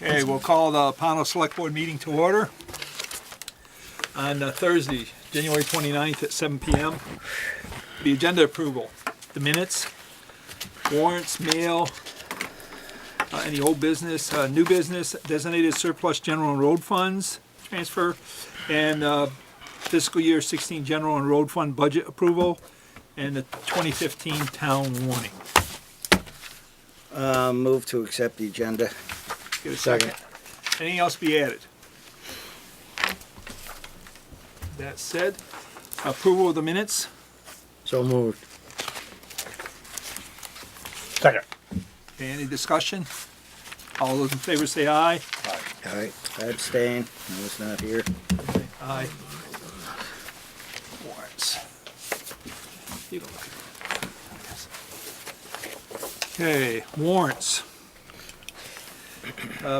Okay, we'll call the Pownal Select Board meeting to order on Thursday, January 29th at 7 p.m. The agenda approval, the minutes, warrants, mail, any old business, new business, designated surplus general and road funds transfer, and fiscal year 16 general and road fund budget approval, and the 2015 town warning. Move to accept the agenda. Get a second. Anything else be added? That said, approval of the minutes. So moved. Second. Any discussion? All those in favor say aye. All right, I abstain. I was not here. Aye. Warrants. You don't look at it. Okay, warrants.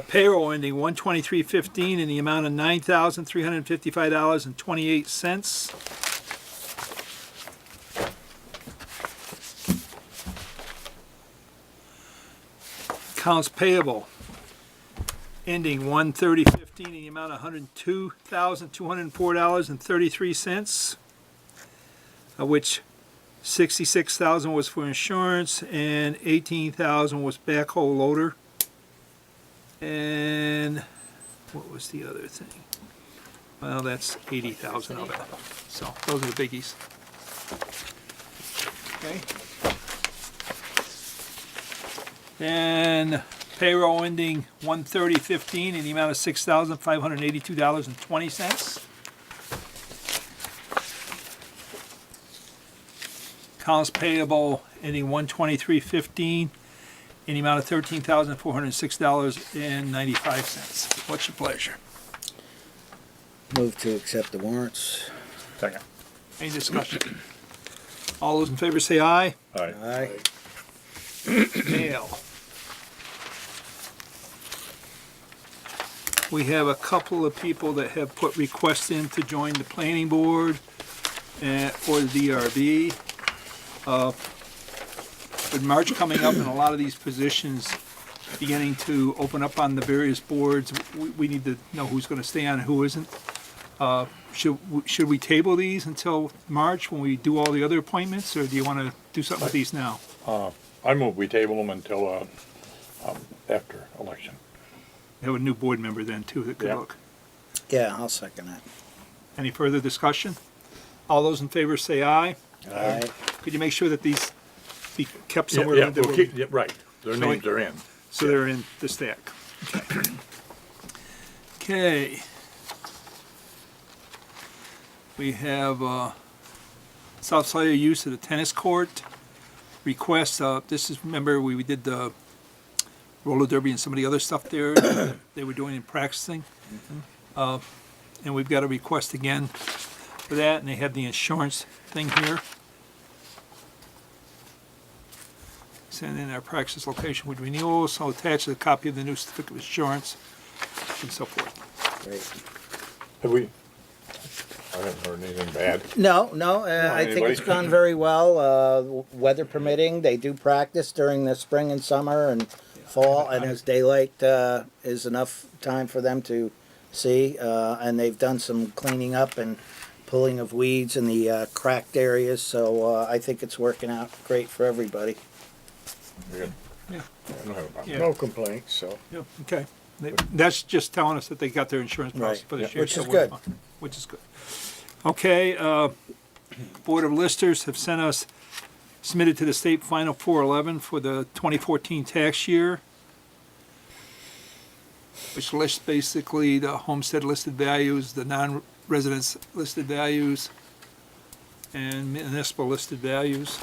Payroll ending 1/23/15 in the amount of $9,355.28. Accounts payable ending 1/30/15 in the amount of $102,204.33, of which $66,000 was for insurance and $18,000 was backhoe loader. And what was the other thing? Well, that's 80,000 of it. So those are the biggies. Okay. Then payroll ending 1/30/15 in the amount of $6,582.20. Accounts payable ending 1/23/15 in the amount of $13,406.95. What's your pleasure? Move to accept the warrants. Second. Any discussion? All those in favor say aye. Aye. Aye. Mail. We have a couple of people that have put requests in to join the planning board or the DRB. With March coming up and a lot of these positions beginning to open up on the various boards, we need to know who's going to stay on and who isn't. Should we table these until March when we do all the other appointments, or do you want to do something with these now? I move we table them until after election. We have a new board member then too that could Yeah. look. Yeah, I'll second that. Any further discussion? All those in favor say aye. Aye. Could you make sure that these be kept somewhere? Yeah, that we'll we're- keep, yeah, right. Their names are in. So they're in the stack. Okay. Okay. We have south side of use of the tennis court request. This is, remember, we did the roller derby and some of the other stuff there that they were doing and practicing. And we've got a request again for that, and they have the insurance thing here. Send in our practice location with renewal, so attach a copy of the new certificate of insurance and so forth. Great. Have we? I haven't heard anything bad. No, I think it's anybody? gone very well. Weather permitting, they do practice during the spring and summer and fall, and as daylight is enough time for them to see. And they've done some cleaning up and pulling of weeds in the cracked areas, so I think it's working out great for everybody. Good. Yeah. I don't have a problem. Yeah. No complaints, so. Yeah, okay. That's just telling us that they got their insurance policy Right. for this Yeah. year. Which so is we're good. fine. Which is good. Okay, Board of Listers have sent us, submitted to the state final 411 for the 2014 tax year, which lists basically the homestead listed values, the non-residence listed values, and municipal listed values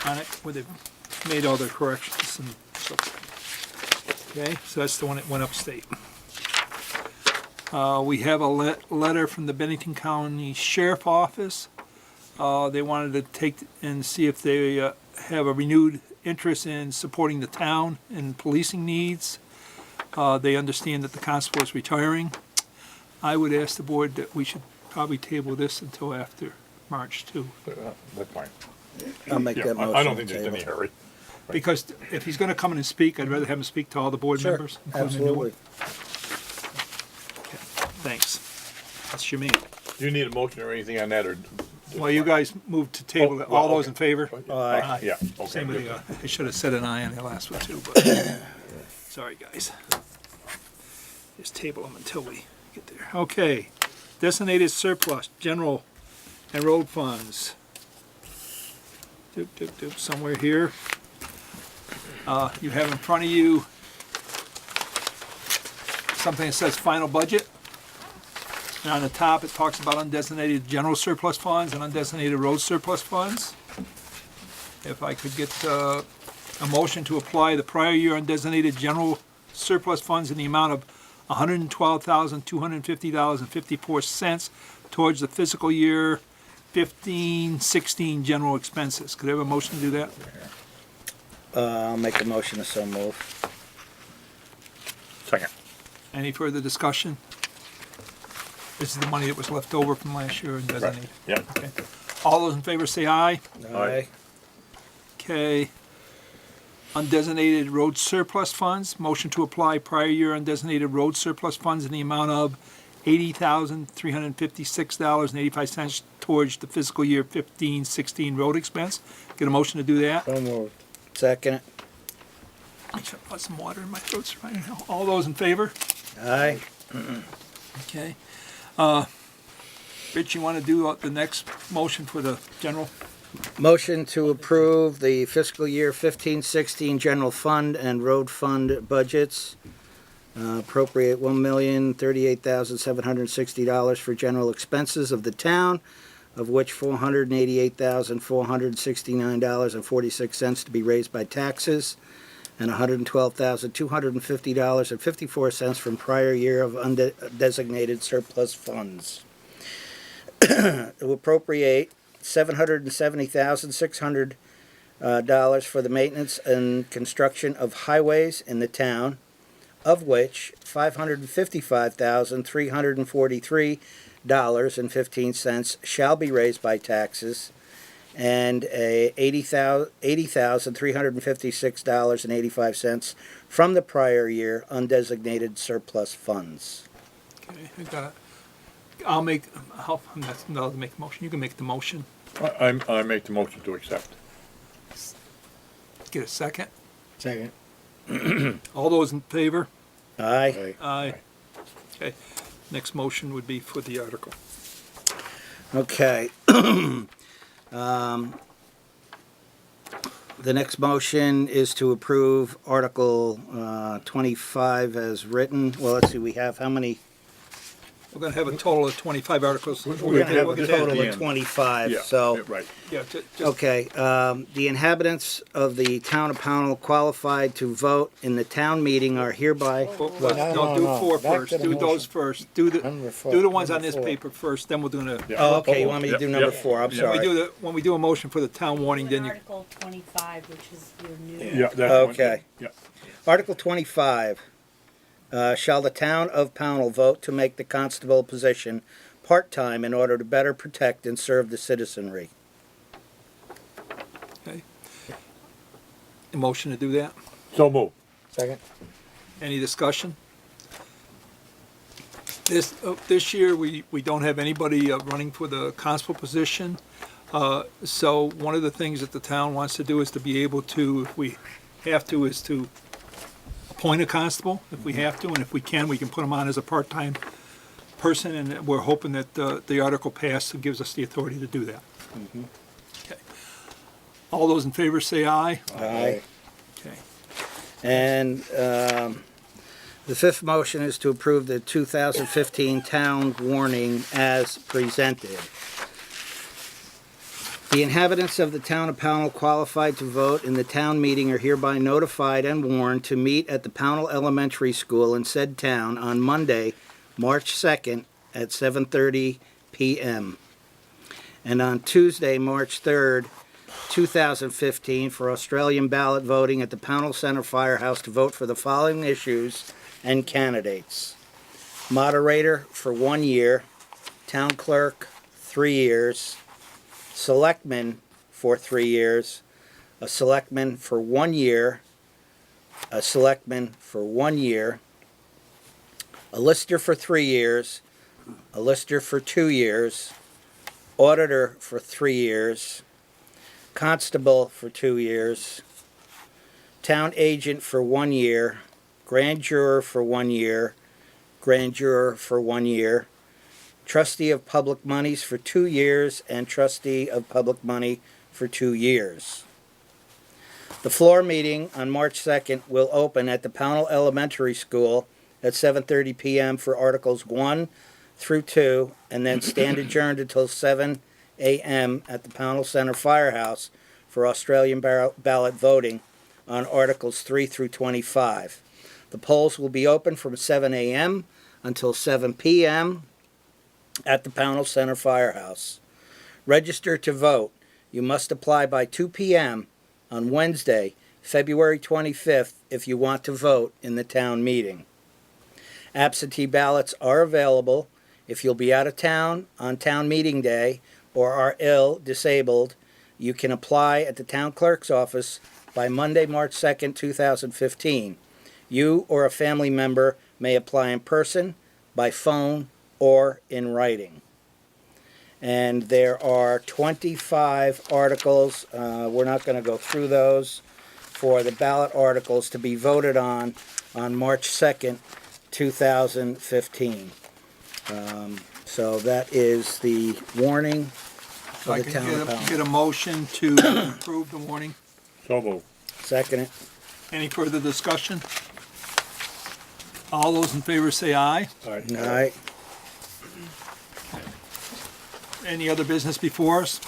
on it, where they've made all their corrections and so forth. Okay, so that's the one that went upstate. We have a letter from the Bennington County Sheriff Office. They wanted to take and see if they have a renewed interest in supporting the town and policing needs. They understand that the constable is retiring. I would ask the board that we should probably table this until after March too. That's fine. I'll make Yeah, that motion. I don't think to there's any table. hurry. Because if he's gonna come in and speak, I'd rather have him speak to all the board Sure, members. including the new one. absolutely. Thanks. That's your man. Do you need a motion or anything on that, or? Well, you guys moved to table it. All those in favor? Aye. Yeah, okay. Same with good. the, I should have said an aye on the last one too, but, sorry, guys. Just table them until we get there. Okay, designated surplus, general and road funds. Somewhere here. You have in front of you something that says final budget. And on the top, it talks about undesignated general surplus funds and undesignated road surplus funds. If I could get a motion to apply the prior year undesignated general surplus funds in the amount of $112,250.54 towards the fiscal year 15-16 general expenses. Could I have a motion to do that? I'll make a motion to so move. Second. Any further discussion? This is the money that was left over from last year and Right, designated. yeah. Okay. All those in favor say aye. Aye. Okay. Undesignated road surplus funds, motion to apply prior year undesignated road surplus funds in the amount of $80,356.85 towards the fiscal year 15-16 road expense. Get a motion to do that? So moved. Second. I should put some water in my throat right now. All those in favor? Aye. Okay. Rich, you want to do the next motion for the general? Motion to approve the fiscal year 15-16 general fund and road fund budgets. Appropriate $1,038,760 for general expenses of the town, of which $488,469.46 to be raised by taxes, and $112,250.54 from prior year of undesignated surplus funds. To appropriate $770,600 for the maintenance and construction of highways in the town, of which $555,343.15 shall be raised by taxes, and $80,356.85 from the prior year undesignated surplus funds. Okay, I got it. I'm not allowed to make the motion. You can make the motion. I make the motion to accept. Get a second. Second. All those in favor? Aye. Aye. Okay. Next motion would be for the article. Okay. The next motion is to approve Article 25 as written. Well, let's see, we have how many? We're gonna have a total of 25 articles. We're going to have We'll a get that at total the of end. 25, Yeah, so. yeah, right. Yeah, just, Okay, the inhabitants of the town of Pownal qualified to vote in the town meeting are hereby. no, do four first. Do those first. Do the ones on this paper first, then we'll do the. Yeah. Oh, okay, you want me to Yep, do number yep. 4, I'm When we sorry. when we do a motion for the town warning, then you. Article 25, which is your new. Yeah, that's one. Okay. Yeah. Article 25, shall the town of Pownal vote to make the constable position part-time in order to better protect and serve the citizenry? Okay. A motion to do that. So move. Second. Any discussion? This year, we don't have anybody running for the constable position. So one of the things that the town wants to do is to be able to, if we have to, is to appoint a constable, if we have to, and if we can put them on as a part-time person, and we're hoping that the article passed and gives us the authority to do that. Okay. All those in favor say aye. Aye. Okay. And the fifth motion is to approve the 2015 town warning as presented. The inhabitants of the town of Pownal qualified to vote in the town meeting are hereby notified and warned to meet at the Pownal Elementary School in said town on Monday, March 2nd at 7:30 p.m. and on Tuesday, March 3rd, 2015 for Australian ballot voting at the Pownal Center Firehouse to vote for the following issues and candidates. Moderator for 1 year, town clerk 3 years, selectman for 3 years, a selectman for 1 year, a selectman for 1 year, a lister for 3 years, a lister for 2 years, auditor for 3 years, constable for 2 years, town agent for 1 year, grand juror for 1 year, grand juror for 1 year, trustee of public monies for 2 years, and trustee of public money for 2 years. The floor meeting on March 2nd will open at the Pownal Elementary School at 7:30 p.m. for Articles 1 through 2, and then stand adjourned until 7 a.m. at the Pownal Center Firehouse for Australian ballot voting on Articles 3 through 25. The polls will be open from 7 a.m. until 7 p.m. at the Pownal Center Firehouse. Register to vote. You must apply by 2 p.m. on Wednesday, February 25th, if you want to vote in the town meeting. Absentee ballots are available. If you'll be out of town on town meeting day or are ill, disabled, you can apply at the town clerk's office by Monday, March 2nd, 2015. You or a family member may apply in person, by phone, or in writing. And there are 25 articles. We're not going to go through those for the ballot articles to be voted on March 2nd, 2015. So that is the warning So I for the can town of get Pownal. a motion to approve the warning. So moved. Second it. Any further discussion? All those in favor say aye. All right. All right. Any other business before us?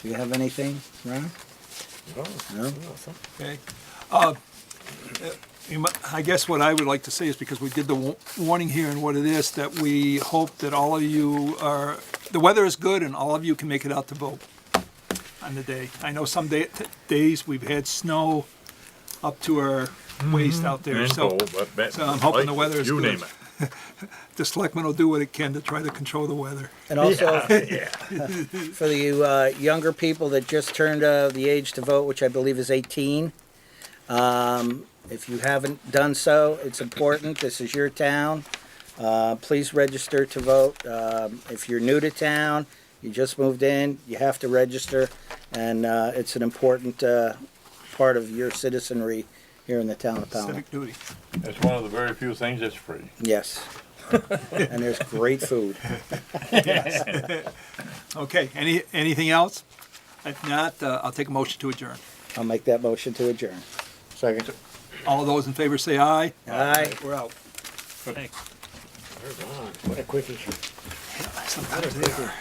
Do you have anything, Ron? No? Okay. I guess what I would like to say is, because we did the warning here and what it is, that we hope that all of you are, the weather is good and all of you can make it out to vote on the day. I know some days we've had snow up to our waist out there, And so cold, but so I'm hoping the weather is you good. name it. The selectmen will do what it can to try to control the weather. And also, Yeah. for you younger people that just turned the age to vote, which I believe is 18, if you haven't done so, it's important. This is your town. Please register to vote. If you're new to town, you just moved in, you have to register, and it's an important part of your citizenry here in the town of Pownal. Civic duty. It's one of the very few things that's free. Yes. And there's great food. Okay, anything else? If not, I'll take a motion to adjourn. I'll make that motion to adjourn. Second. All those in favor say aye. Aye. We're out. Thanks. What a quickie. Sometimes they are.